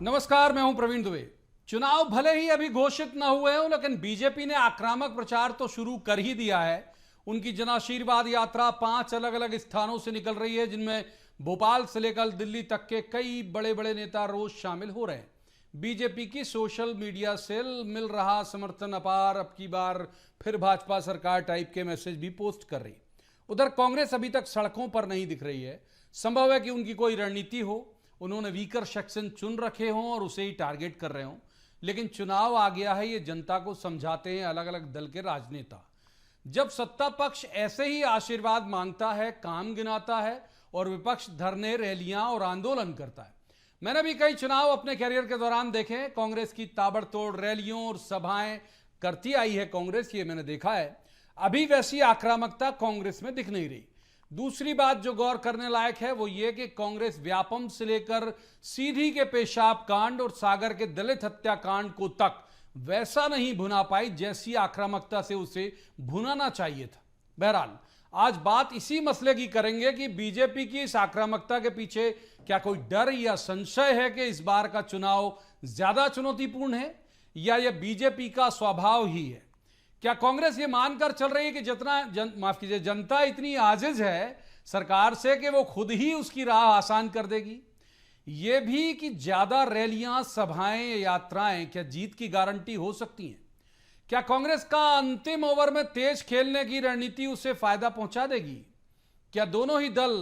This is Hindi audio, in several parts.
नमस्कार, मैं हूं प्रवीण दुबे। चुनाव भले ही अभी घोषित न हुए हों, लेकिन बीजेपी ने आक्रामक प्रचार तो शुरू कर ही दिया है। उनकी जन आशीर्वाद यात्रा 5 अलग अलग स्थानों से निकल रही है, जिनमें भोपाल से लेकर दिल्ली तक के कई बड़े बड़े नेता रोज शामिल हो रहे हैं। बीजेपी की सोशल मीडिया से मिल रहा समर्थन अपार, अब की बार फिर भाजपा सरकार टाइप के मैसेज भी पोस्ट कर रही। उधर कांग्रेस अभी तक सड़कों पर नहीं दिख रही है। संभव है कि उनकी कोई रणनीति हो, उन्होंने वीकर सेक्शन चुन रखे हों और उसे ही टारगेट कर रहे हों। लेकिन चुनाव आ गया है, ये जनता को समझाते हैं अलग अलग दल के राजनेता। जब सत्ता पक्ष ऐसे ही आशीर्वाद मांगता है, काम गिनाता है और विपक्ष धरने, रैलियां और आंदोलन करता है। मैंने भी कई चुनाव अपने कैरियर के दौरान देखे। कांग्रेस की ताबड़तोड़ रैलियों और सभाएं करती आई है कांग्रेस, ये मैंने देखा है। अभी वैसी आक्रामकता कांग्रेस में दिख नहीं रही। दूसरी बात जो गौर करने लायक है वो ये कि कांग्रेस व्यापम से लेकर सीधी के पेशाब कांड और सागर के दलित हत्याकांड को तक वैसा नहीं भुना पाई जैसी आक्रामकता से उसे भुनाना चाहिए था। बहरहाल आज बात इसी मसले की करेंगे कि बीजेपी की इस आक्रामकता के पीछे क्या कोई डर या संशय है कि इस बार का चुनाव ज्यादा चुनौतीपूर्ण है, या यह बीजेपी का स्वभाव ही है। क्या कांग्रेस ये मानकर चल रही है कि जनता इतनी आजिज है सरकार से कि वो खुद ही उसकी राह आसान कर देगी। ये भी कि ज्यादा रैलियां, सभाएं, यात्राएं क्या जीत की गारंटी हो सकती हैं। क्या कांग्रेस का अंतिम ओवर में तेज खेलने की रणनीति उसे फायदा पहुंचा देगी। क्या दोनों ही दल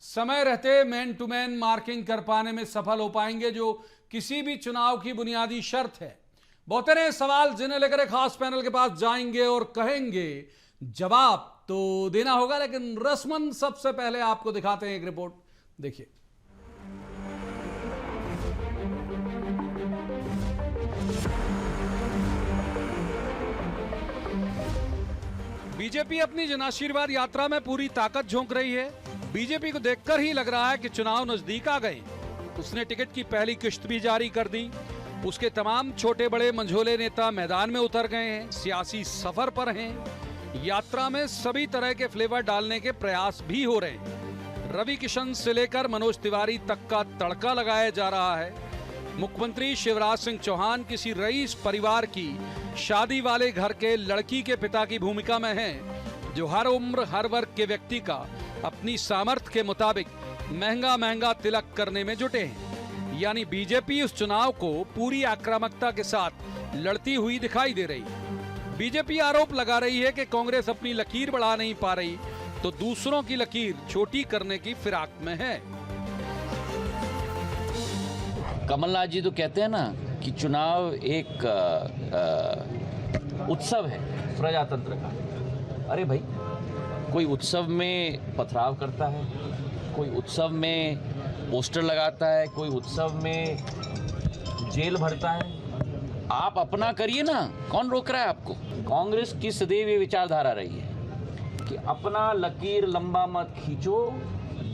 समय रहते मैन टू मैन मार्किंग कर पाने में सफल हो पाएंगे, जो किसी भी चुनाव की बुनियादी शर्त है। बहुत सारे सवाल जिन्हें लेकर एक खास पैनल के पास जाएंगे और कहेंगे जवाब तो देना होगा, लेकिन रस्मन सबसे पहले आपको दिखाते हैं एक रिपोर्ट। देखिए, बीजेपी अपनी जन आशीर्वाद यात्रा में पूरी ताकत झोंक रही है। बीजेपी को देखकर ही लग रहा है कि चुनाव नजदीक आ गए। उसने टिकट की पहली किश्त भी जारी कर दी। उसके तमाम छोटे बड़े मंझोले नेता मैदान में उतर गए हैं, सियासी सफर पर हैं। यात्रा में सभी तरह के फ्लेवर डालने के प्रयास भी हो रहे हैं। रवि किशन से लेकर मनोज तिवारी तक का तड़का लगाया जा रहा है। मुख्यमंत्री शिवराज सिंह चौहान किसी रईस परिवार की शादी वाले घर के लड़की के पिता की भूमिका में हैं, जो हर उम्र हर वर्ग के व्यक्ति का अपनी सामर्थ्य के मुताबिक महंगा महंगा तिलक करने में जुटे हैं। यानी बीजेपी उस चुनाव को पूरी आक्रामकता के साथ लड़ती हुई दिखाई दे रही है। बीजेपी आरोप लगा रही है कि कांग्रेस अपनी लकीर बढ़ा नहीं पा रही, तो दूसरों की लकीर छोटी करने की फिराक में है। कमलनाथ जी तो कहते हैं ना कि चुनाव एक उत्सव है प्रजातंत्र का। अरे भाई, कोई उत्सव में पथराव करता है, कोई उत्सव में पोस्टर लगाता है, कोई उत्सव में जेल भरता है। आप अपना करिए ना, कौन रोक रहा है आपको। कांग्रेस की सदैव ये विचारधारा रही है कि अपना लकीर लंबा मत खींचो,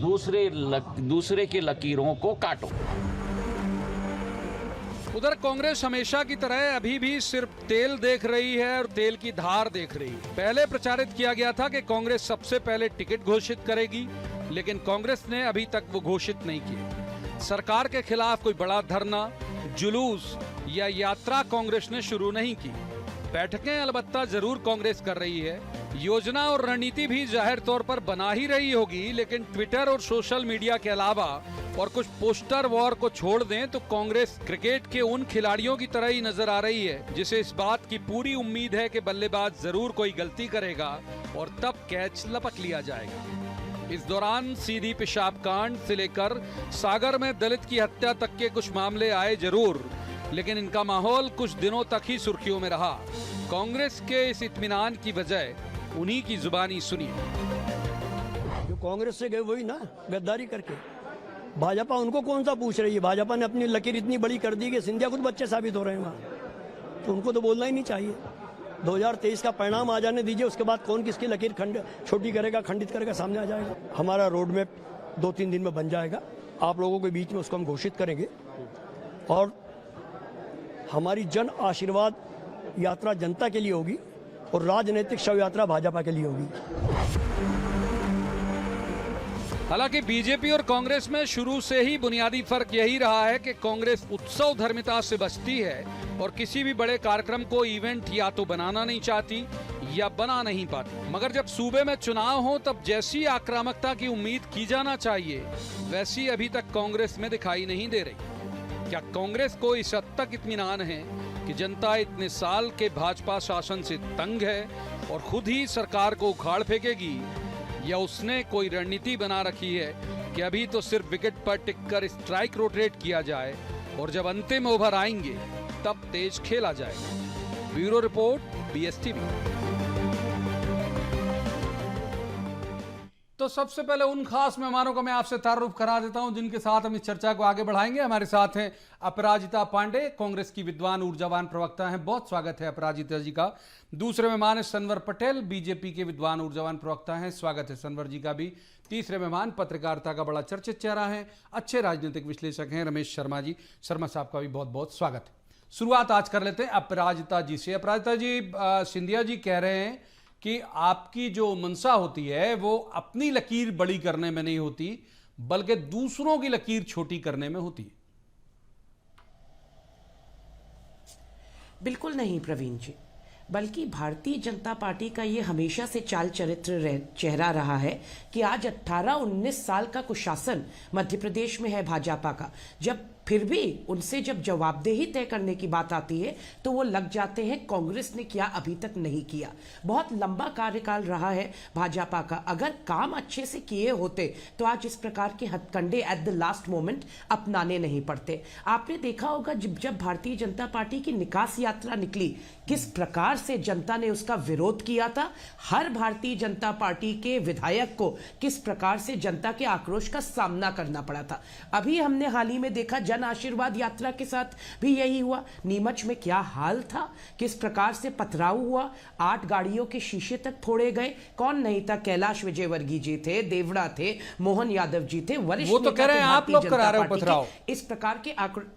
दूसरे के लकीरों को काटो। उधर कांग्रेस हमेशा की तरह अभी भी सिर्फ तेल देख रही है और तेल की धार देख रही है। पहले प्रचारित किया गया था कि कांग्रेस सबसे पहले टिकट घोषित करेगी, लेकिन कांग्रेस ने अभी तक वो घोषित नहीं किए। सरकार के खिलाफ कोई बड़ा धरना, जुलूस या यात्रा कांग्रेस ने शुरू नहीं की। बैठकें अलबत्ता जरूर कांग्रेस कर रही है, योजना और रणनीति भी जाहिर तौर पर बना ही रही होगी, लेकिन ट्विटर और सोशल मीडिया के अलावा और कुछ पोस्टर वॉर को छोड़ दें तो कांग्रेस क्रिकेट के उन खिलाड़ियों की तरह ही नजर आ रही है जिसे इस बात की पूरी उम्मीद है कि बल्लेबाज जरूर कोई गलती करेगा और तब कैच लपक लिया जाएगा। इस दौरान सीधी पेशाब कांड से लेकर सागर में दलित की हत्या तक के कुछ मामले आए जरूर, लेकिन इनका माहौल कुछ दिनों तक ही सुर्खियों में रहा। कांग्रेस के इस इत्मीनान की वजह उन्हीं की जुबानी सुनिए। जो कांग्रेस से गए वही ना गद्दारी करके, भाजपा उनको कौन सा पूछ रही है। भाजपा ने अपनी लकीर इतनी बड़ी कर दी कि सिंधिया खुद बच्चे साबित हो रहे हैं वहाँ, तो उनको तो बोलना ही नहीं चाहिए। 2023 का परिणाम आ जाने दीजिए, उसके बाद कौन किसकी लकीर छोटी करेगा, खंडित करेगा, सामने आ जाएगा। हमारा रोड मैप 2-3 दिन में बन जाएगा, आप लोगों के बीच में उसको हम घोषित करेंगे। और हमारी जन आशीर्वाद यात्रा जनता के लिए होगी और राजनीतिक शव यात्रा भाजपा के लिए होगी। हालांकि बीजेपी और कांग्रेस में शुरू से ही बुनियादी फर्क यही रहा है कि कांग्रेस उत्सव धर्मिता से बचती है और किसी भी बड़े कार्यक्रम को इवेंट या तो बनाना नहीं चाहती या बना नहीं पाती। मगर जब सूबे में चुनाव हो तब जैसी आक्रामकता की उम्मीद की जाना चाहिए वैसी अभी तक कांग्रेस में दिखाई नहीं दे रही। क्या कांग्रेस को इस हद तक इत्मीनान है कि जनता इतने साल के भाजपा शासन से तंग है और खुद ही सरकार को उखाड़ फेंकेगी, या उसने कोई रणनीति बना रखी है कि अभी तो सिर्फ विकेट पर टिककर स्ट्राइक रोटेट किया जाए और जब अंतिम ओवर आएंगे तब तेज खेला जाएगा। Bureau report, BSTV। तो सबसे पहले उन खास मेहमानों का मैं आपसे तारुफ करा देता हूं जिनके साथ हम इस चर्चा को आगे बढ़ाएंगे। हमारे साथ हैं अपराजिता पांडे, कांग्रेस की विद्वान ऊर्जावान प्रवक्ता हैं। बहुत स्वागत है अपराजिता जी का। दूसरे मेहमान है सनवर पटेल, बीजेपी के विद्वान ऊर्जावान प्रवक्ता हैं। स्वागत है सनवर जी का भी। तीसरे मेहमान पत्रकारिता का बड़ा चर्चित चेहरा है, अच्छे राजनीतिक विश्लेषक हैं, रमेश शर्मा जी। शर्मा साहब का भी बहुत बहुत स्वागत है। शुरुआत आज कर लेते हैं अपराजिता जी से। अपराजिता जी, सिंधिया जी कह रहे हैं कि आपकी जो मंशा होती है वो अपनी लकीर बड़ी करने में नहीं होती बल्कि दूसरों की लकीर छोटी करने में होती है। बिल्कुल नहीं प्रवीण जी, बल्कि भारतीय जनता पार्टी का ये हमेशा से चाल चरित्र चेहरा रहा है कि आज 18-19 साल का कुशासन मध्य प्रदेश में है भाजपा का। जब फिर भी उनसे जब जवाबदेही तय करने की बात आती है तो वो लग जाते हैं कांग्रेस ने क्या अभी तक नहीं किया। बहुत लंबा कार्यकाल रहा है भाजपा का। अगर काम अच्छे से किए होते तो आज इस प्रकार के हथकंडे एट द लास्ट मोमेंट अपनाने नहीं पड़ते। आपने देखा होगा जब भारतीय जनता पार्टी की निकास यात्रा निकली किस प्रकार से जनता ने उसका विरोध किया था। हर भारतीय जनता पार्टी के विधायक को किस प्रकार से जनता के आक्रोश का सामना करना पड़ा था। अभी हमने हाल ही में देखा जन आशीर्वाद यात्रा के साथ भी यही हुआ। नीमच में क्या हाल था, किस प्रकार से पथराव हुआ, 8 गाड़ियों के शीशे तक फोड़े गए। कौन नहीं था? कैलाश विजयवर्गीय जी थे, देवड़ा थे, मोहन यादव जी थे, वरिष्ठ वो तो कह रहे हैं आप लोग करा रहे हो पथराव। इस प्रकार के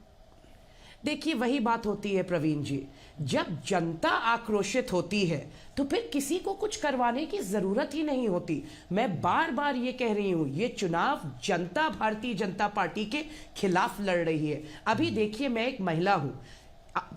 देखिए वही बात होती है प्रवीण जी, जब जनता आक्रोशित होती है तो फिर किसी को कुछ करवाने की जरूरत ही नहीं होती। मैं बार बार ये कह रही हूं, ये चुनाव जनता भारतीय जनता पार्टी के खिलाफ लड़ रही है। अभी देखिए, मैं एक महिला हूं,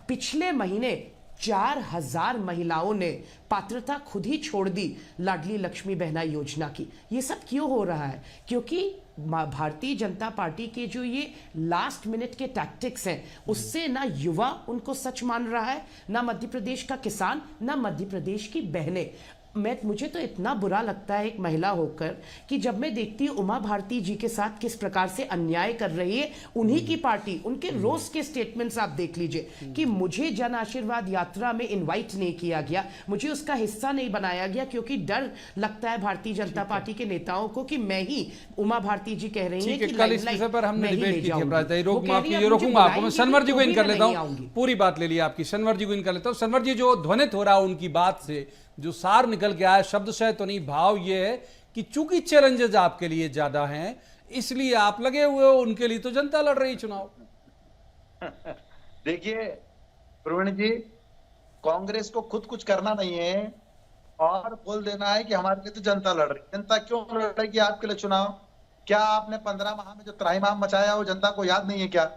पिछले महीने 4000 महिलाओं ने पात्रता खुद ही छोड़ दी लाडली लक्ष्मी बहना योजना की। ये सब क्यों हो रहा है? क्योंकि भारतीय जनता पार्टी के जो ये लास्ट मिनट के टैक्टिक्स हैं उससे ना युवा उनको सच मान रहा है, ना मध्य प्रदेश का किसान, ना मध्य प्रदेश की बहनें। मुझे तो इतना बुरा लगता है एक महिला होकर कि जब मैं देखती हूँ उमा भारती जी के साथ किस प्रकार से अन्याय कर रही है उन्हीं की पार्टी। उनके रोज के स्टेटमेंट्स आप देख लीजिए कि मुझे जन आशीर्वाद यात्रा में इनवाइट नहीं किया गया, मुझे उसका हिस्सा नहीं बनाया गया क्योंकि डर लगता है भारतीय जनता पार्टी के नेताओं को कि मैं ही, उमा भारती जी कह रही हैं कि कल इस विषय पर हमने डिबेट की थी। रोकूंगा आपको, मैं सनवर जी को इन कर लेता हूँ। पूरी बात ले ली आपकी, सनवर जी को इन कर लेता हूँ। सनवर जी, जो ध्वनित हो रहा है उनकी बात से जो सार निकल के आया, शब्द से तो नहीं, भाव ये है कि चूंकि चैलेंजेस आपके लिए ज्यादा हैं इसलिए आप लगे हुए हो, उनके लिए तो जनता लड़ रही चुनाव। देखिए प्रवीण जी, कांग्रेस को खुद कुछ करना नहीं है और बोल देना है कि हमारे लिए तो जनता लड़ रही। जनता क्यों लड़ रही है आपके लिए चुनाव? क्या आपने 15 माह में जो त्राहिमाम मचाया वो जनता को याद नहीं है क्या?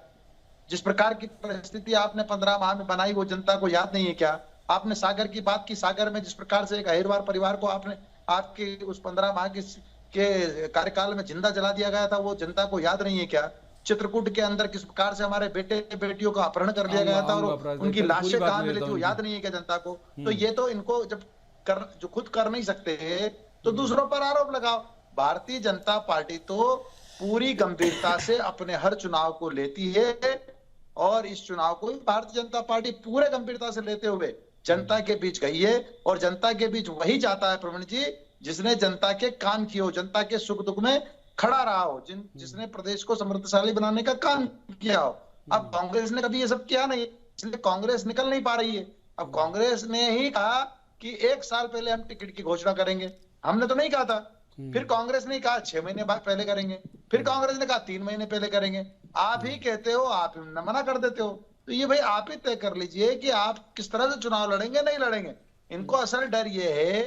जिस प्रकार की परिस्थिति आपने 15 माह में बनाई वो जनता को याद नहीं है क्या? आपने सागर की बात की, सागर में जिस प्रकार से एक अहिरवार परिवार को आपने आपके उस 15 माह के कार्यकाल में जिंदा जला दिया गया था, वो जनता को याद नहीं है क्या? चित्रकूट के अंदर किस प्रकार से हमारे बेटे बेटियों का अपहरण कर लिया गया था और उनकी लाशें कहां मिली थी, वो याद नहीं है क्या जनता को? तो ये तो इनको जब जो खुद कर नहीं सकते तो दूसरों पर आरोप लगाओ। भारतीय जनता पार्टी तो पूरी गंभीरता से अपने हर चुनाव को लेती है और इस चुनाव को भारतीय जनता पार्टी पूरे गंभीरता से लेते हुए जनता के बीच गई है और जनता के बीच वही जाता है प्रवीण जी जिसने जनता के काम किए हो, जनता के सुख दुख में खड़ा रहा हो, जिसने प्रदेश को समृद्धशाली बनाने का काम किया हो। अब कांग्रेस ने कभी ये सब किया नहीं, इसलिए कांग्रेस निकल नहीं पा रही है। अब कांग्रेस ने ही कहा कि 1 साल पहले हम टिकट की घोषणा करेंगे, हमने तो नहीं कहा था। फिर कांग्रेस ने कहा 6 महीने बाद पहले करेंगे, फिर कांग्रेस ने कहा 3 महीने पहले करेंगे। आप ही कहते हो, आप मना कर देते हो। तो ये भाई आप ही तय कर लीजिए कि आप किस तरह से चुनाव लड़ेंगे, नहीं लड़ेंगे। इनको असल डर ये है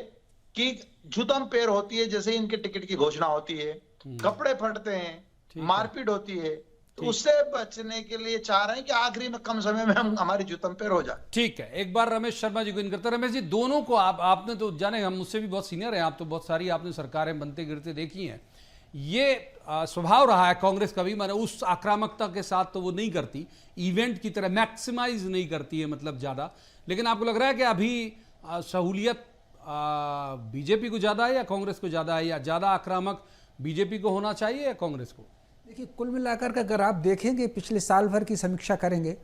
कि जुतम पैर होती है जैसे इनके टिकट की घोषणा होती है कपड़े फटते हैं, मारपीट होती है, तो उससे बचने के लिए चाह रहे हैं कि आखिरी में कम समय में हम हमारी जुतम पे हो जाए। ठीक है, एक बार रमेश शर्मा जी को इन करते। रमेश जी, दोनों को आपने तो जाने, हम मुझसे भी बहुत सीनियर हैं, आप तो बहुत सारी आपने सरकारें बनते गिरते देखी हैं। ये स्वभाव रहा है कांग्रेस का भी, माने उस आक्रामकता के साथ तो वो नहीं करती, इवेंट की तरह मैक्सिमाइज नहीं करती है, मतलब ज्यादा। लेकिन आपको लग रहा है कि अभी सहूलियत बीजेपी को ज्यादा है या कांग्रेस को ज्यादा है, या ज्यादा आक्रामक बीजेपी को होना चाहिए या कांग्रेस को? देखिए, कुल मिलाकर के अगर आप देखेंगे, पिछले साल भर की समीक्षा करेंगे,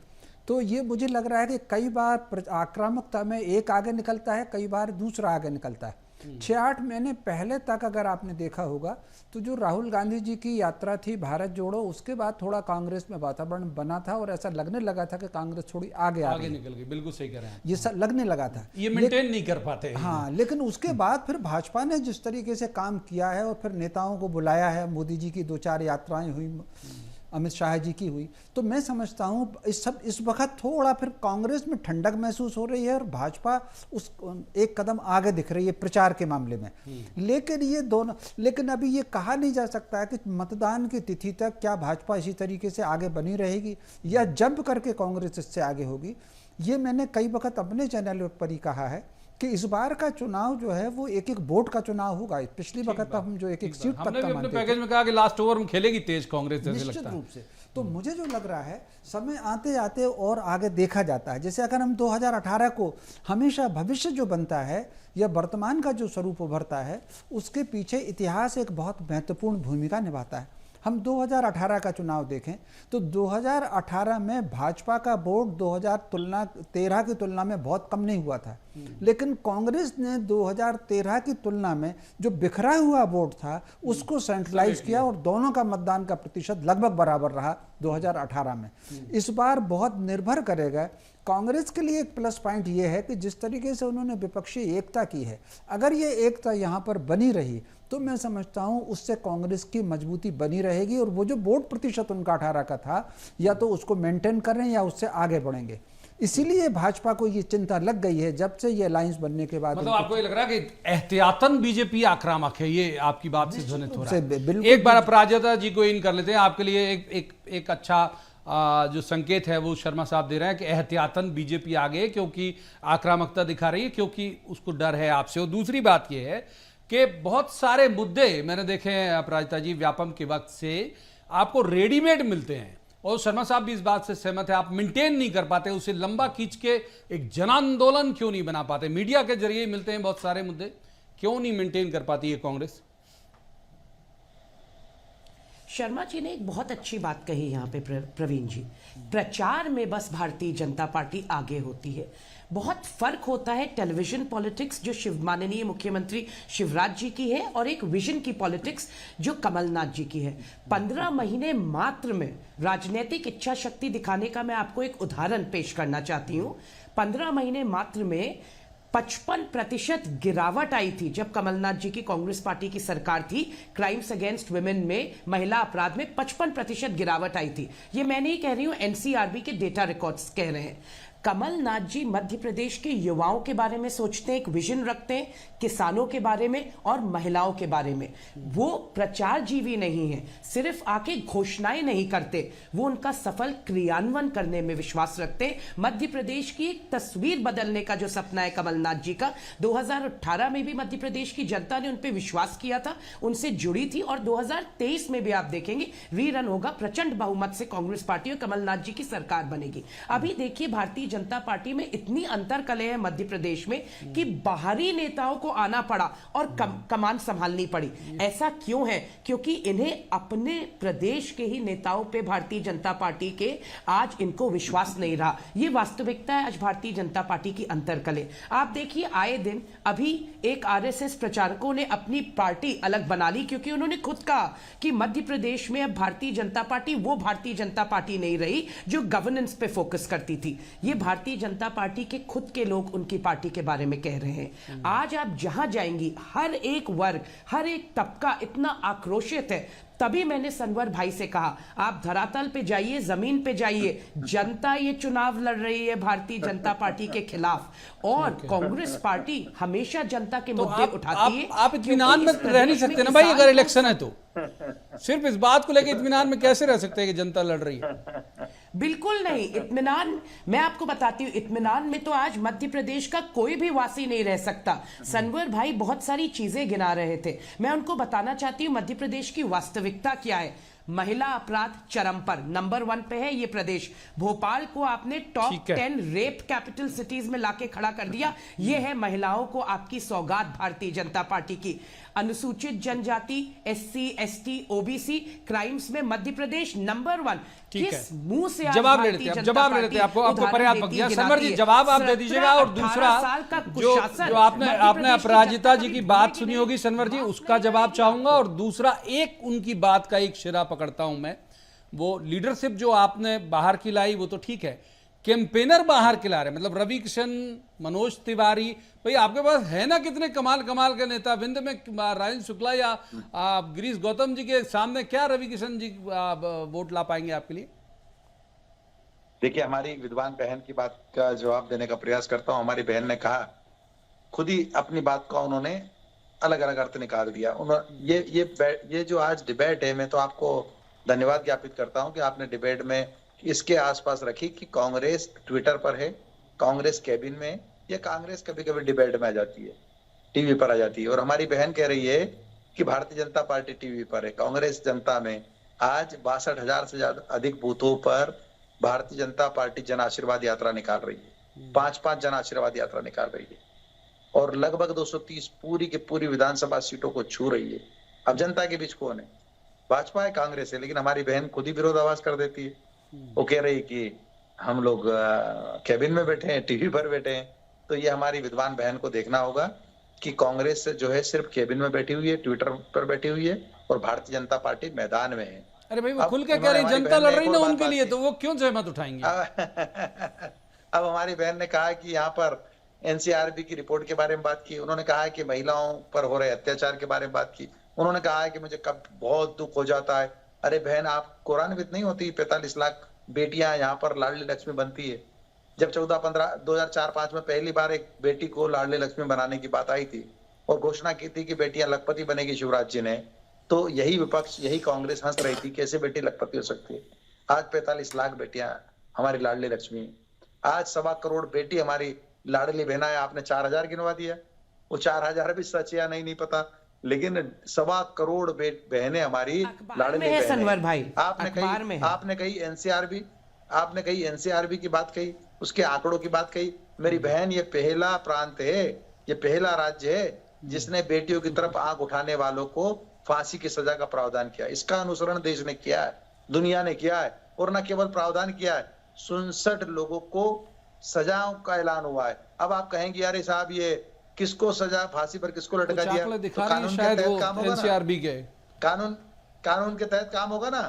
तो ये मुझे लग रहा है कि कई बार आक्रामकता में एक आगे निकलता है, कई बार दूसरा आगे निकलता है। 6-8 महीने पहले तक अगर आपने देखा होगा तो जो राहुल गांधी जी की यात्रा थी भारत जोड़ो, उसके बाद थोड़ा कांग्रेस में वातावरण बना था और ऐसा लगने लगा था कि कांग्रेस थोड़ी आगे निकल गई। बिल्कुल सही कह रहे हैं, ये सब लगने लगा था, ये मेंटेन नहीं कर पाते। हाँ, लेकिन उसके बाद फिर भाजपा ने जिस तरीके से काम किया है और फिर नेताओं को बुलाया है, मोदी जी की 2-4 यात्राएं हुई, अमित शाह जी की हुई, तो मैं समझता हूँ इस वक्त थोड़ा फिर कांग्रेस में ठंडक महसूस हो रही है और भाजपा उस एक कदम आगे दिख रही है प्रचार के मामले में। लेकिन ये दोनों, लेकिन अभी ये कहा नहीं जा सकता है कि मतदान की तिथि तक क्या भाजपा इसी तरीके से आगे बनी रहेगी या जंप करके कांग्रेस इससे आगे होगी। ये मैंने कई वक्त अपने चैनल पर ही कहा है कि इस बार का चुनाव जो है वो एक वोट का चुनाव होगा। पिछली वक्त हम जो एक सीट तक का मानते थे, पैकेज में कहा कि लास्ट ओवर में खेलेगी तेज कांग्रेस, जैसे लगता है निश्चित रूप से। तो मुझे जो लग रहा है, समय आते आते और आगे देखा जाता है। जैसे अगर हम 2018 को हमेशा भविष्य जो बनता है या वर्तमान का जो स्वरूप उभरता है, उसके पीछे इतिहास एक बहुत महत्वपूर्ण भूमिका निभाता है। हम 2018 का चुनाव देखें तो 2018 में भाजपा का वोट 2013 की तुलना में बहुत कम नहीं हुआ था, लेकिन कांग्रेस ने 2013 की तुलना में जो बिखरा हुआ वोट था उसको सेंट्रलाइज किया और दोनों का मतदान का प्रतिशत लगभग बराबर रहा 2018 में। इस बार बहुत निर्भर करेगा। कांग्रेस के लिए एक प्लस पॉइंट ये है कि जिस तरीके से उन्होंने विपक्षी एकता की है, अगर ये एकता यहाँ पर बनी रही तो मैं समझता हूँ उससे कांग्रेस की मजबूती बनी रहेगी और वो जो वोट प्रतिशत उनका 18 का था, या तो उसको मेंटेन करें या उससे आगे बढ़ेंगे। इसीलिए भाजपा को ये चिंता लग गई है जब से ये अलायंस बनने के बाद। मतलब आपको ये लग रहा है कि एहतियातन बीजेपी आक्रामक है, ये आपकी बात से ध्वनित हो रहा है। एक बार अपराजिता जी को इन कर लेते हैं। आपके लिए एक अच्छा जो संकेत है वो शर्मा साहब दे रहे हैं कि एहतियातन बीजेपी आगे, क्योंकि आक्रामकता दिखा रही है, क्योंकि उसको डर है आपसे। और दूसरी बात ये है कि बहुत सारे मुद्दे मैंने देखे हैं अपराजिता जी, व्यापम के वक्त से आपको रेडीमेड मिलते हैं, और शर्मा साहब भी इस बात से सहमत है, आप मेंटेन नहीं कर पाते, उसे लंबा खींच के एक जन आंदोलन क्यों नहीं बना पाते? मीडिया के जरिए मिलते हैं बहुत सारे मुद्दे, क्यों नहीं मेंटेन कर पाती है कांग्रेस? शर्मा जी ने एक बहुत अच्छी बात कही यहाँ पे प्रवीण जी, प्रचार में बस भारतीय जनता पार्टी आगे होती है। बहुत फर्क होता है टेलीविजन पॉलिटिक्स जो माननीय मुख्यमंत्री शिवराज जी की है और एक विजन की पॉलिटिक्स जो कमलनाथ जी की है। 15 महीने मात्र में राजनीतिक इच्छा शक्ति दिखाने का मैं आपको एक उदाहरण पेश करना चाहती हूँ। 15 महीने मात्र में 55% गिरावट आई थी जब कमलनाथ जी की कांग्रेस पार्टी की सरकार थी। क्राइम्स अगेंस्ट वुमेन में, महिला अपराध में 55% गिरावट आई थी। ये मैं नहीं कह रही हूं, एनसीआरबी के डेटा रिकॉर्ड्स कह रहे हैं। कमलनाथ जी मध्य प्रदेश के युवाओं के बारे में सोचते हैं, एक विजन रखते हैं, किसानों के बारे में और महिलाओं के बारे में। वो प्रचार जीवी नहीं है, सिर्फ आके घोषणाएं नहीं करते, वो उनका सफल क्रियान्वयन करने में विश्वास रखते हैं। मध्य प्रदेश की एक तस्वीर बदलने का जो सपना है कमलनाथ जी का, 2018 में भी मध्य प्रदेश की जनता ने उन पर विश्वास किया था, उनसे जुड़ी थी, और 2023 में भी आप देखेंगे रीरन होगा, प्रचंड बहुमत से कांग्रेस पार्टी और कमलनाथ जी की सरकार बनेगी। अभी देखिए भारतीय जनता पार्टी में इतनी अंतर कलह है मध्य प्रदेश में कि बाहरी नेताओं को आना पड़ा और कमान संभालनी पड़ी। ऐसा क्यों है? क्योंकि इन्हें अपने प्रदेश के ही नेताओं पे भारतीय जनता पार्टी के आज इनको विश्वास नहीं रहा। ये वास्तविकता है आज भारतीय जनता पार्टी की अंतर कलह। आप देखिए आए दिन अभी एक आरएसएस प्रचारकों ने अपनी पार्टी अलग बना ली, क्योंकि उन्होंने खुद कहा कि मध्य प्रदेश में अब भारतीय जनता पार्टी वो भारतीय जनता पार्टी नहीं रही जो गवर्नेंस पे फोकस करती थी। ये भारतीय जनता पार्टी के खुद के लोग उनकी पार्टी के बारे में कह रहे हैं। आज आप जहां जाएंगी हर एक वर्ग, हर एक तबका इतना आक्रोशित है। तभी मैंने सनवर भाई से कहा आप धरातल पे जाइए, जमीन पे जाइए। जनता ये चुनाव लड़ रही है भारतीय जनता पार्टी के खिलाफ, और कांग्रेस पार्टी हमेशा जनता के मुद्दे उठाती है। आप इत्मीनान में रह नहीं सकते ना भाई, अगर इलेक्शन है तो सिर्फ इस बात को लेकर इत्मीनान में कैसे रह सकते हैं कि जनता लड़ रही है? बिल्कुल नहीं। इत्मीनान, मैं आपको बताती हूँ, इत्मीनान में तो आज मध्य प्रदेश का कोई भी वासी नहीं रह सकता। सनवर भाई बहुत सारी चीजें गिना रहे थे, मैं उनको बताना चाहती हूँ मध्य प्रदेश की वास्तविकता क्या है। महिला अपराध चरम पर, नंबर 1 पे है ये प्रदेश। भोपाल को आपने टॉप 10 रेप कैपिटल सिटीज में लाके खड़ा कर दिया। ये है महिलाओं को आपकी सौगात भारतीय जनता पार्टी की। अनुसूचित जनजाति, SC, ST, OBC क्राइम्स में मध्य प्रदेश नंबर 1। किस मुंह से जवाब ले लेते हैं, जवाब ले लेते हैं। आपको पर्याप्त वक्त दिया सनवर जी, जवाब आप दे दीजिएगा। और दूसरा जो आपने अपराजिता जी की बात सुनी होगी सनवर जी, उसका जवाब चाहूंगा। और दूसरा एक उनकी बात का एक शिरा पकड़ता हूं मैं, वो लीडरशिप जो आपने बाहर की लाई वो तो ठीक है, कैंपेनर बाहर के ला रहे, मतलब रवि किशन, मनोज तिवारी, भाई आपके पास है ना कितने कमाल कमाल के नेता। विंध्य में राजेंद्र शुक्ला या गिरीश गौतम जी के सामने क्या रवि किशन जी वोट ला पाएंगे आपके लिए? देखिए, हमारी विद्वान बहन की बात का जवाब देने का प्रयास करता हूं। हमारी बहन ने कहा, खुद ही अपनी बात का उन्होंने अलग अलग अर्थ निकाल दिया। ये जो आज डिबेट है, मैं तो आपको धन्यवाद ज्ञापित करता हूं कि आपने डिबेट में इसके आसपास रखी कि कांग्रेस ट्विटर पर है, कांग्रेस कैबिन में, या कांग्रेस कभी कभी डिबेट में आ जाती है, टीवी पर आ जाती है। और हमारी बहन कह रही है कि भारतीय जनता पार्टी टीवी पर है। कांग्रेस जनता में आज 62,000 से ज्यादा अधिक बूथों पर भारतीय जनता पार्टी जन आशीर्वाद यात्रा निकाल रही है, 5-5 जन आशीर्वाद यात्रा निकाल रही है, और लगभग 230 पूरी की पूरी विधानसभा सीटों को छू रही है। अब जनता के बीच कौन है? भाजपा है, कांग्रेस है। लेकिन हमारी बहन खुद ही विरोधाभास कर देती है। वो कह रही कि हम लोग कैबिन में बैठे हैं, टीवी पर बैठे हैं। तो ये हमारी विद्वान बहन को देखना होगा कि कांग्रेस जो है सिर्फ कैबिन में बैठी हुई है, ट्विटर पर बैठी हुई है, और भारतीय जनता पार्टी मैदान में है। अरे भाई वो खुल के कह रही जनता लड़ रही ना उनके लिए, तो वो क्यों जहमत उठाएंगे? अब हमारी बहन ने कहा कि यहाँ पर NCRB की रिपोर्ट के बारे में बात की, उन्होंने कहा है कि महिलाओं पर हो रहे अत्याचार के बारे में बात की, उन्होंने कहा है कि मुझे कब बहुत दुख हो जाता है। अरे बहन, आप कुरानविद नहीं होती? 45 लाख बेटियां यहाँ पर लाडली लक्ष्मी बनती है। जब 2004-5 में पहली बार एक बेटी को लाडली लक्ष्मी बनाने की बात आई थी और घोषणा की थी कि बेटियां लखपति बनेगी शिवराज जी ने, तो यही विपक्ष, यही कांग्रेस हंस रही थी कैसे बेटी लखपति हो सकती है। आज 45 लाख बेटियां हमारी लाडली लक्ष्मी, आज 1.25 करोड़ बेटी हमारी लाडली बहना है। आपने 4,000 गिनवा दिया, वो 4,000 भी सच या नहीं पाता, लेकिन 1.25 करोड़ बहनें हमारी लाडली है सनवर भाई। आपने कही NCRB की बात कही, उसके आंकड़ों की बात कही। मेरी बहन, ये पहला प्रांत है, ये पहला राज्य है जिसने बेटियों की तरफ आंख उठाने वालों को फांसी की सजा का प्रावधान किया। इसका अनुसरण देश ने किया है, दुनिया ने किया है, और न केवल प्रावधान किया है, 67 लोगों को सजाओं का ऐलान हुआ है। अब आप कहेंगे अरे साहब, ये किसको सजा, फांसी पर किसको लटका दिया? तो कानून के तहत काम होगा ना, कानून के तहत काम होगा ना।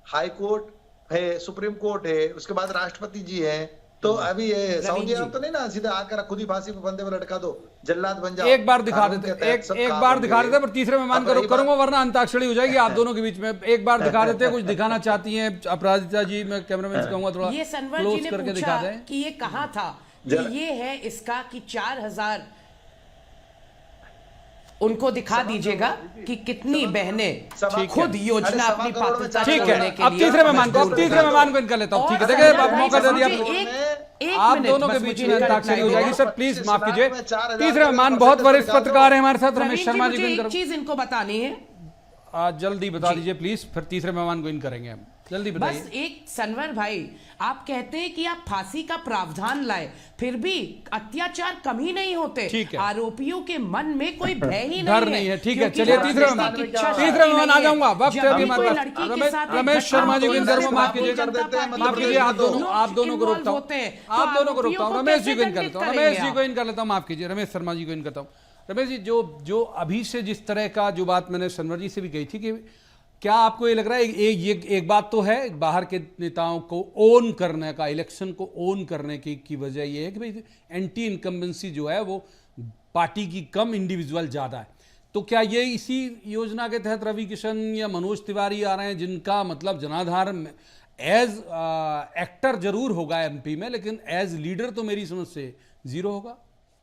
हाई कोर्ट है, सुप्रीम कोर्ट है, उसके बाद राष्ट्रपति जी हैं। तो अभी ये सऊदी अरब तो नहीं ना, सीधा आकर खुद ही फांसी पे बंदे पर लटका दो, जल्लाद बन जाओ। एक बार दिखा देते, एक बार दिखा देते, पर तीसरे मेहमान करूंगा वरना अंताक्षरी हो जाएगी आप दोनों के बीच में। एक बार दिखा देते हैं, कुछ दिखाना चाहती हैं अपराजिता जी? मैं कैमरामैन से कहूंगा थोड़ा ये सनवर जी ने करके दिखा दें कि ये कहा था कि ये है इसका कि 4,000 उनको दिखा दीजिएगा कि कितनी बहनें खुद योजना अपनी पात्रता ठीक है। अब तीसरे मेहमान को इनका लेता हूँ, ठीक है? देखिए आप मौका दे दिया, आप दोनों के बीच में अंताक्षरी हो जाएगी। सर प्लीज माफ कीजिए, तीसरे मेहमान बहुत वरिष्ठ पत्रकार है हमारे साथ, रमेश शर्मा जी को चीज इनको बतानी है, जल्दी बता दीजिए प्लीज, फिर तीसरे मेहमान को इन करेंगे हम। जल्दी बताइए। बस एक सनवर भाई, आप कहते हैं कि आप फांसी का प्रावधान लाए, फिर भी अत्याचार कम ही नहीं होते। आरोपियों के मन में कोई भय ही डर नहीं है। ठीक है, चलिए तीसरे मेहमान आ जाऊंगा। वक्त अभी हमारे पास रमेश शर्मा जी को माफ कीजिए, आप दोनों को रोकता हूँ, रमेश जी को इन कर लेता हूँ, माफ कीजिए, रमेश शर्मा जी को इन करता हूँ। रमेश जी, जो अभी से जिस तरह का जो बात मैंने सनवर जी से भी कही थी कि क्या आपको ये लग रहा है एक बात तो है बाहर के नेताओं को ओन करने का, इलेक्शन को ओन करने की वजह ये है कि भाई एंटी इनकम्बेंसी जो है वो पार्टी की कम, इंडिविजुअल ज्यादा है। तो क्या ये इसी योजना के तहत रवि किशन या मनोज तिवारी आ रहे हैं जिनका मतलब जनाधार एज एक्टर जरूर होगा एमपी में, लेकिन एज लीडर तो मेरी समझ से जीरो होगा?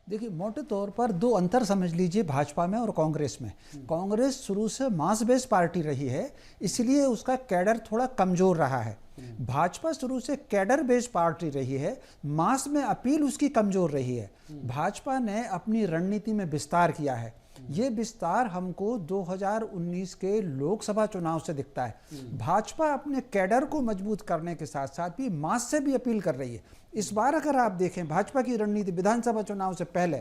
देखिए, मोटे तौर पर दो अंतर समझ लीजिए भाजपा में और कांग्रेस में। कांग्रेस शुरू से मास बेस्ड पार्टी रही है, इसलिए उसका कैडर थोड़ा कमजोर रहा है। भाजपा शुरू से कैडर बेस्ड पार्टी रही है, मास में अपील उसकी कमजोर रही है। भाजपा ने अपनी रणनीति में विस्तार किया है। ये विस्तार हमको 2019 के लोकसभा चुनाव से दिखता है। भाजपा अपने कैडर को मजबूत करने के साथ साथ भी मास से भी अपील कर रही है। इस बार अगर आप देखें भाजपा की रणनीति विधानसभा चुनाव से पहले,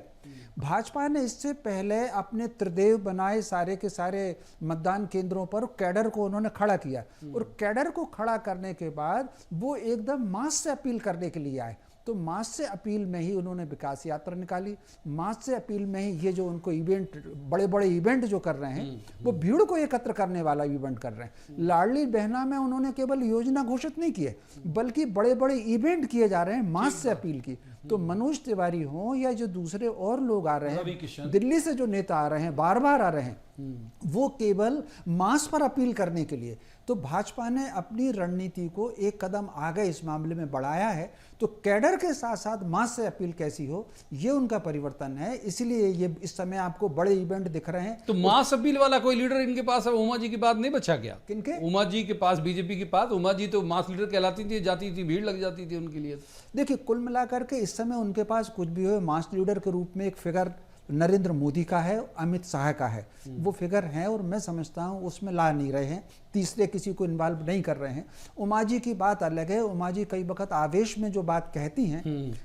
भाजपा ने इससे पहले अपने त्रिदेव बनाए सारे के सारे मतदान केंद्रों पर कैडर को उन्होंने खड़ा किया, और कैडर को खड़ा करने के बाद वो एकदम मास से अपील करने के लिए आए। तो मास से अपील में ही उन्होंने विकास यात्रा निकाली, मास से अपील में ही ये जो उनको इवेंट, बड़े बड़े इवेंट जो कर रहे हैं वो भीड़ को एकत्र करने वाला इवेंट कर रहे हैं। लाडली बहना में उन्होंने केवल योजना घोषित नहीं की है, बल्कि बड़े बड़े इवेंट किए जा रहे हैं मास से अपील की। तो मनोज तिवारी हो या जो दूसरे और लोग आ रहे हैं, दिल्ली से जो नेता आ रहे हैं, बार बार आ रहे हैं, वो केवल मास पर अपील करने के लिए। तो भाजपा ने अपनी रणनीति को एक कदम आगे इस मामले में बढ़ाया है। तो कैडर के साथ साथ मास से अपील कैसी हो, ये उनका परिवर्तन है। इसलिए ये इस समय आपको बड़े इवेंट दिख रहे हैं। तो मास अपील वाला कोई लीडर इनके पास अब उमा जी के पास नहीं बचा क्या? किनके? उमा जी के पास, बीजेपी के पास। उमा जी तो मास लीडर कहलाती थी, जाती थी, भीड़ लग जाती थी उनके लिए। देखिए, कुल मिलाकर के इस समय उनके पास कुछ भी हो, मास लीडर के रूप में एक फिगर नरेंद्र मोदी का है, अमित शाह का है, वो फिगर हैं, और मैं समझता हूँ उसमें ला नहीं रहे हैं, तीसरे किसी को इन्वॉल्व नहीं कर रहे हैं। उमा जी की बात अलग है। उमा जी कई वक्त आवेश में जो बात कहती हैं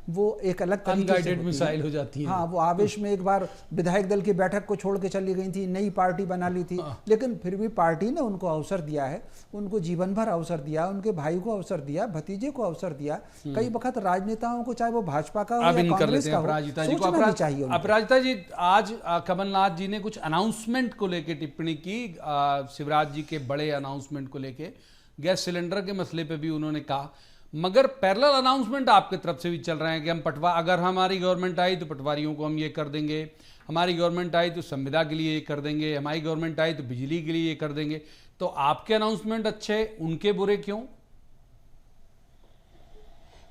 वो एक अलग अनगाइडेड मिसाइल हो जाती है। हाँ, वो आवेश में एक बार विधायक दल की बैठक को छोड़ के चली गई थी, नई पार्टी बना ली थी, लेकिन फिर भी पार्टी ने उनको अवसर दिया है, उनको जीवन भर अवसर दिया, उनके भाई को अवसर दिया, भतीजे को अवसर दिया। कई वक्त राजनेताओं को, चाहे वो भाजपा का हो या कांग्रेस का हो, सोचना भी चाहिए। अपराजिता जी, आज कमलनाथ जी ने कुछ अनाउंसमेंट को लेकर टिप्पणी की, शिवराज जी के बड़े अनाउंसमेंट को लेके, गैस सिलेंडर के मसले पे भी उन्होंने कहा, मगर पैरेलल अनाउंसमेंट आपके तरफ से भी चल रहे हैं कि हम अगर हमारी गवर्नमेंट आई तो पटवारियों को हम ये कर देंगे, हमारी गवर्नमेंट आई तो संविदा के लिए ये कर देंगे, हमारी गवर्नमेंट आई तो बिजली के लिए ये कर देंगे। तो आपके अनाउंसमेंट अच्छे, उनके बुरे क्यों?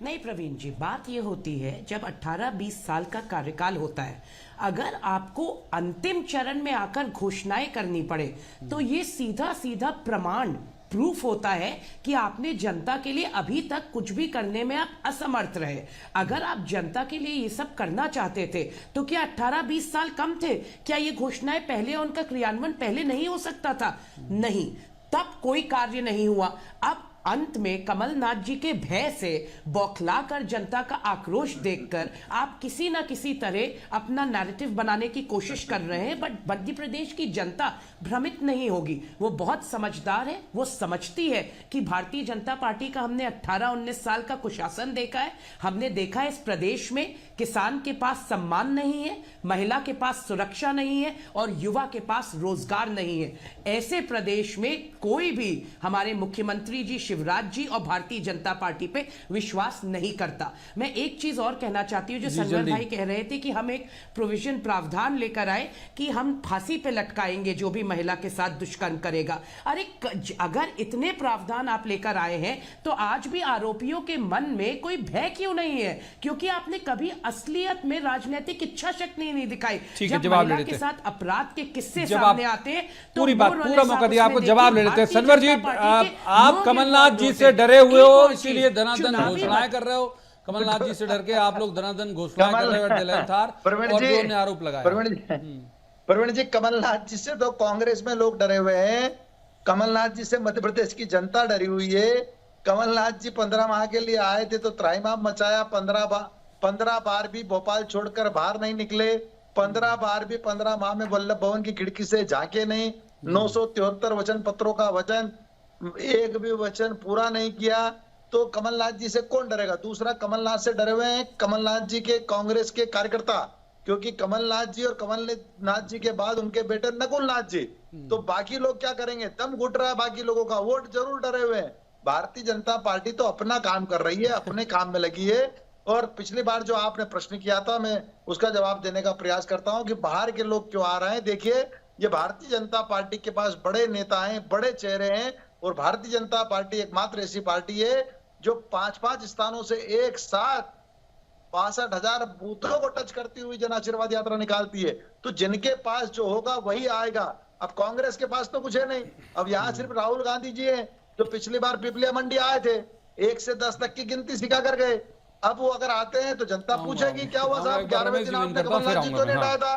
नहीं प्रवीण जी, बात ये होती है जब 18-20 साल का कार्यकाल होता है, अगर आपको अंतिम चरण में आकर घोषणाएं करनी पड़े तो ये सीधा सीधा प्रमाण, प्रूफ होता है कि आपने जनता के लिए अभी तक कुछ भी करने में आप असमर्थ रहे। अगर आप जनता के लिए ये सब करना चाहते थे तो क्या 18-20 साल कम थे? क्या ये घोषणाएं पहले, उनका क्रियान्वयन पहले नहीं हो सकता था? नहीं, तब कोई कार्य नहीं हुआ। अब अंत में कमलनाथ जी के भय से बौखलाकर, जनता का आक्रोश देखकर आप किसी ना किसी तरह अपना नैरेटिव बनाने की कोशिश कर रहे हैं, बट मध्य प्रदेश की जनता भ्रमित नहीं होगी। वो बहुत समझदार है, वो समझती है कि भारतीय जनता पार्टी का हमने 18-19 साल का कुशासन देखा है। हमने देखा है इस प्रदेश में किसान के पास सम्मान नहीं है, महिला के पास सुरक्षा नहीं है और युवा के पास रोजगार नहीं है। ऐसे प्रदेश में कोई भी हमारे मुख्यमंत्री जी, शिवराज जी और भारतीय जनता पार्टी पे विश्वास नहीं करता। मैं एक चीज और कहना चाहती हूँ, जो संजय भाई कह रहे थे कि हम एक प्रोविजन, प्रावधान लेकर आए कि हम फांसी पे लटकाएंगे जो भी महिला के साथ दुष्कर्म करेगा। अरे अगर इतने प्रावधान आप लेकर आए हैं तो आज भी आरोपियों के मन में कोई भय क्यों नहीं है? क्योंकि आपने कभी असलियत में राजनीतिक इच्छा शक्ति नहीं दिखाई। जब महिला के साथ अपराध के किस्से सामने आते हैं तो पूरा मौका दिया आपको, जवाब ले लेते हैं। सनवर जी, आप कमलनाथ जी से डरे हुए हो, इसीलिए धनाधन घोषणाएं कर रहे हो। कमलनाथ जी से डर के आप लोग धनाधन घोषणाएं कर रहे हो और जो आरोप लगाया। प्रवीण जी, कमलनाथ जी से तो कांग्रेस में लोग डरे हुए हैं, कमलनाथ जी से मध्य प्रदेश की जनता डरी हुई है। कमलनाथ जी 15 माह के लिए आए थे तो त्राहिमाम मचाया, 15 बार भी भोपाल छोड़कर बाहर नहीं निकले, 15 बार भी 15 माह में वल्लभ भवन की खिड़की से झांके नहीं, 973 वचन पत्रों का वचन, एक भी वचन पूरा नहीं किया। तो कमलनाथ जी से कौन डरेगा? दूसरा, कमलनाथ से डरे हुए हैं कमलनाथ जी के कांग्रेस के कार्यकर्ता, क्योंकि कमलनाथ जी और कमलनाथ जी के बाद उनके बेटे नकुलनाथ जी, तो बाकी लोग क्या करेंगे? दम घुट रहा है बाकी लोगों का, वोट जरूर डरे हुए हैं। भारतीय जनता पार्टी तो अपना काम कर रही है, अपने काम में लगी है। और पिछली बार जो आपने प्रश्न किया था, मैं उसका जवाब देने का प्रयास करता हूं कि बाहर के लोग क्यों आ रहे हैं। देखिए, ये भारतीय जनता पार्टी के पास बड़े नेता हैं, बड़े चेहरे हैं, और भारतीय जनता पार्टी एकमात्र ऐसी पार्टी है जो 5-5 स्थानों से एक साथ 62,000 बूथों को टच करती हुई जन आशीर्वाद यात्रा निकालती है। तो जिनके पास जो होगा वही आएगा। अब कांग्रेस के पास तो कुछ है नहीं। अब यहाँ सिर्फ राहुल गांधी जी हैं जो पिछली बार पिपलिया मंडी आए थे, 1 से 10 तक की गिनती सिखा कर गए। अब वो अगर आते हैं तो जनता पूछेगी क्या हुआ साहब, 11वें दिन आपने कमलनाथ जी को नहीं हटाया था।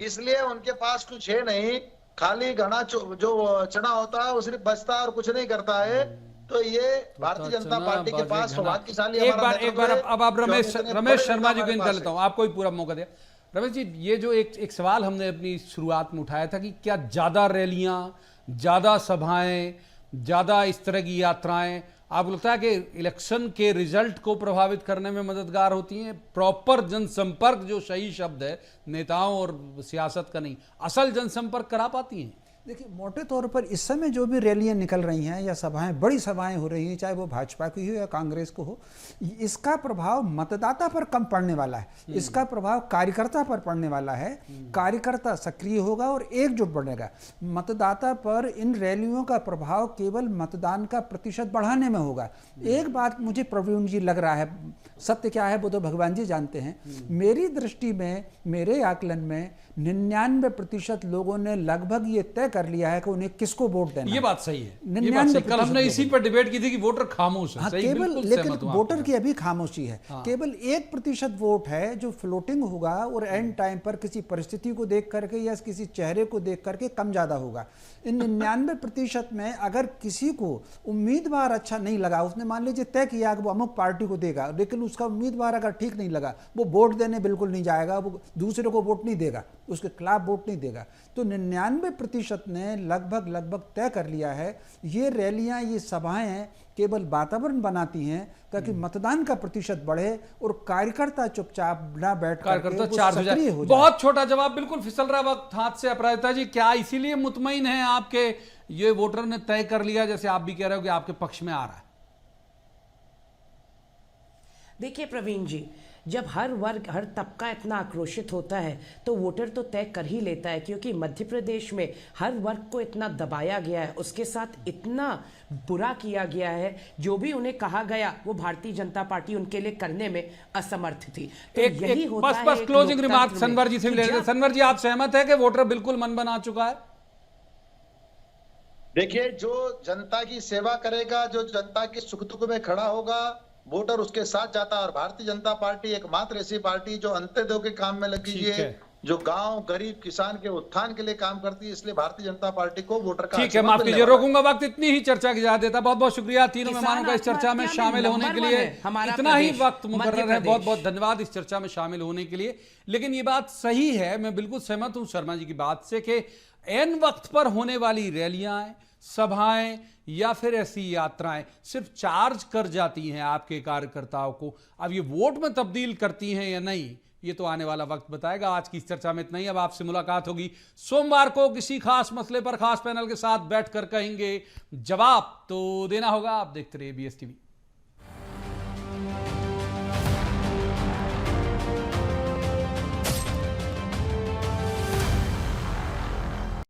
इसलिए उनके पास कुछ है नहीं, खाली घना जो चना होता है वो सिर्फ बचता है और कुछ नहीं करता है। तो ये भारतीय जनता पार्टी के पास सौभाग्यशाली एक बार अब आप रमेश शर्मा जी को इनका लेता हूं, आपको ही पूरा मौका दिया। रमेश जी, ये जो एक सवाल हमने अपनी शुरुआत में उठाया था कि क्या ज्यादा रैलियां, ज्यादा सभाएं, ज्यादा इस तरह की यात्राएं आपको लगता है कि इलेक्शन के रिजल्ट को प्रभावित करने में मददगार होती हैं? प्रॉपर जनसंपर्क जो सही शब्द है, नेताओं और सियासत का नहीं, असल जनसंपर्क करा पाती हैं? देखिए, मोटे तौर पर इस समय जो भी रैलियां निकल रही हैं या सभाएं, बड़ी सभाएं हो रही हैं, चाहे वो भाजपा की हो या कांग्रेस को हो, इसका प्रभाव मतदाता पर कम पड़ने वाला है, इसका प्रभाव कार्यकर्ता पर पड़ने वाला है। कार्यकर्ता सक्रिय होगा और एकजुट बढ़ेगा। मतदाता पर इन रैलियों का प्रभाव केवल मतदान का प्रतिशत बढ़ाने में होगा। एक बात मुझे प्रवीण जी लग रहा है, सत्य क्या है वो तो भगवान जी जानते हैं, मेरी दृष्टि में, मेरे आकलन में 99% लोगों ने लगभग ये तय कर लिया है कि उन्हें किसको वोट देना। ये बात सही है, 99%। कल हमने इसी पर डिबेट की थी कि वोटर खामोश है। सही, केवल लेकिन वोटर की अभी खामोशी है। हाँ। केवल 1% वोट है जो फ्लोटिंग होगा और एंड टाइम पर किसी परिस्थिति को देख करके या किसी चेहरे को देख करके कम ज्यादा होगा। इन 99% में अगर किसी को उम्मीदवार अच्छा नहीं लगा, उसने मान लीजिए तय किया कि वो अमुक पार्टी को देगा, लेकिन उसका उम्मीदवार अगर ठीक नहीं लगा, वो वोट देने बिल्कुल नहीं जाएगा, वो दूसरे को वोट नहीं देगा, उसके खिलाफ वोट नहीं देगा। तो 99% ने लगभग तय कर लिया है ये रैलियां, ये सभाएं केवल वातावरण बनाती हैं ताकि मतदान का प्रतिशत बढ़े और कार्यकर्ता चुपचाप ना बैठ कार्यकर्ता चार्ज हो जाए। बहुत छोटा जवाब, बिल्कुल फिसल रहा वक्त हाथ से। अपराजिता जी, क्या इसीलिए मुतमईन है आपके ये वोटर ने तय कर लिया, जैसे आप भी कह रहे हो कि आपके पक्ष में आ रहा है? देखिए प्रवीण जी, जब हर वर्ग, हर तबका इतना आक्रोशित होता है तो वोटर तो तय कर ही लेता है, क्योंकि मध्य प्रदेश में हर वर्ग को इतना दबाया गया है, उसके साथ इतना बुरा किया गया है, जो भी उन्हें कहा गया वो भारतीय जनता पार्टी उनके लिए करने में असमर्थ थी। तो यही होता है। बस क्लोजिंग रिमार्क सनवर जी से ले लेते हैं। सनवर जी, आप सहमत है कि वोटर बिल्कुल मन बना चुका है? देखिए, जो जनता की सेवा करेगा, जो जनता के सुख दुख में खड़ा होगा, वोटर उसके साथ जाता है। और भारतीय जनता पार्टी एकमात्र ऐसी पार्टी जो अंत्योदय के काम में लगी है, जो गांव, गरीब, किसान के उत्थान के लिए काम करती है। इसलिए भारतीय जनता पार्टी को वोटर का ठीक है, माफ कीजिए, रोकूंगा वक्त। इतनी ही चर्चा की इजाजत देता। बहुत बहुत शुक्रिया तीनों मेहमानों का इस चर्चा में शामिल होने के लिए। इतना ही वक्त मुकर्रर है। बहुत बहुत धन्यवाद इस चर्चा में शामिल होने के लिए। लेकिन ये बात सही है, मैं बिल्कुल सहमत हूं शर्मा जी की बात से कि एन वक्त पर होने वाली रैलियां, सभाएं या फिर ऐसी यात्राएं सिर्फ चार्ज कर जाती हैं आपके कार्यकर्ताओं को। अब ये वोट में तब्दील करती हैं या नहीं, ये तो आने वाला वक्त बताएगा। आज की इस चर्चा में इतना ही। अब आपसे मुलाकात होगी सोमवार को किसी खास मसले पर खास पैनल के साथ बैठकर कहेंगे जवाब तो देना होगा। आप देखते रहिए BS TV।